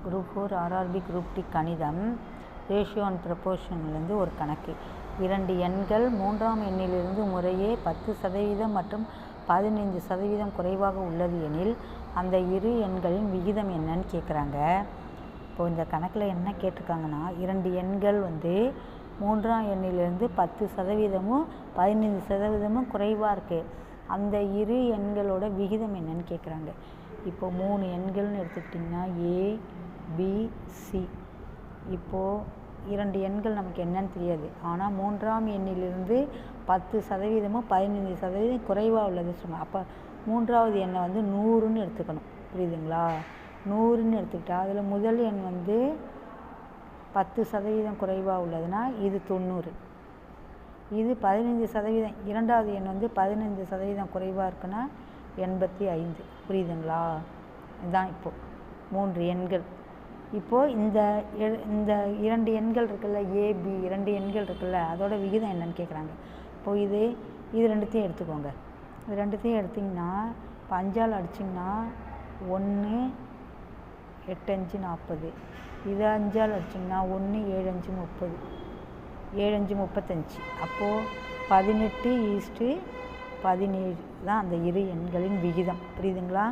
Group 4 RRB group D கணிதம் ratio and ப்ரொபோர்ஷன்லேருந்து ஒரு கணக்கு. 2 எண்கள் 3ஆம் எண்ணிலிருந்து முறையே 10% மற்றும் 15% குறைவாக உள்ளது எனில் அந்த இரு எண்களின் விகிதம் என்னன்னு கேட்குறாங்க. இப்போது இந்த கணக்கில் என்ன கேட்டிருக்காங்கன்னா, 2 எண்கள் 3ஆம் எண்ணிலிருந்து 10%, 15% குறைவாக இருக்குது. அந்த இரு எண்களோட விகிதம் என்னன்னு கேட்குறாங்க. இப்போ 3 எண்கள்னு எடுத்துக்கிட்டிங்கன்னா ஏபிசி. இப்போது 2 எண்கள் நமக்கு என்னன்னு தெரியாது. ஆனால் 3ஆம் எண்ணிலிருந்து 10%, 15% குறைவாக உள்ளது சொன்னாங்க. அப்போ 3வது எண்ணை 100ன்னு எடுத்துக்கணும். புரியுதுங்களா? 100ன்னு எடுத்துக்கிட்டால் அதில் முதல் எண் 10% குறைவாக உள்ளதுன்னா இது 90. இது 15%, இரண்டாவது எண் 15% குறைவாக இருக்குன்னா 85. புரியுதுங்களா? இதுதான் இப்போது 3 எண்கள். இப்போது இந்த 2 எண்கள் இருக்குல்ல, ஏபி 2 எண்கள் இருக்குல்ல, அதோட விகிதம் என்னன்னு கேட்குறாங்க. இப்போது இது ரெண்டுத்தையும் எடுத்துக்கோங்க. இது ரெண்டுத்தையும் எடுத்திங்கன்னா இப்போ 5ஆல் அடிச்சிங்கன்னா 1 8 5 40. இதை 5ஆல் அடிச்சிங்கன்னா 1 7 5 30, 7 5 35. அப்போது 18:17 தான் அந்த இரு எண்களின் விகிதம். புரியுதுங்களா?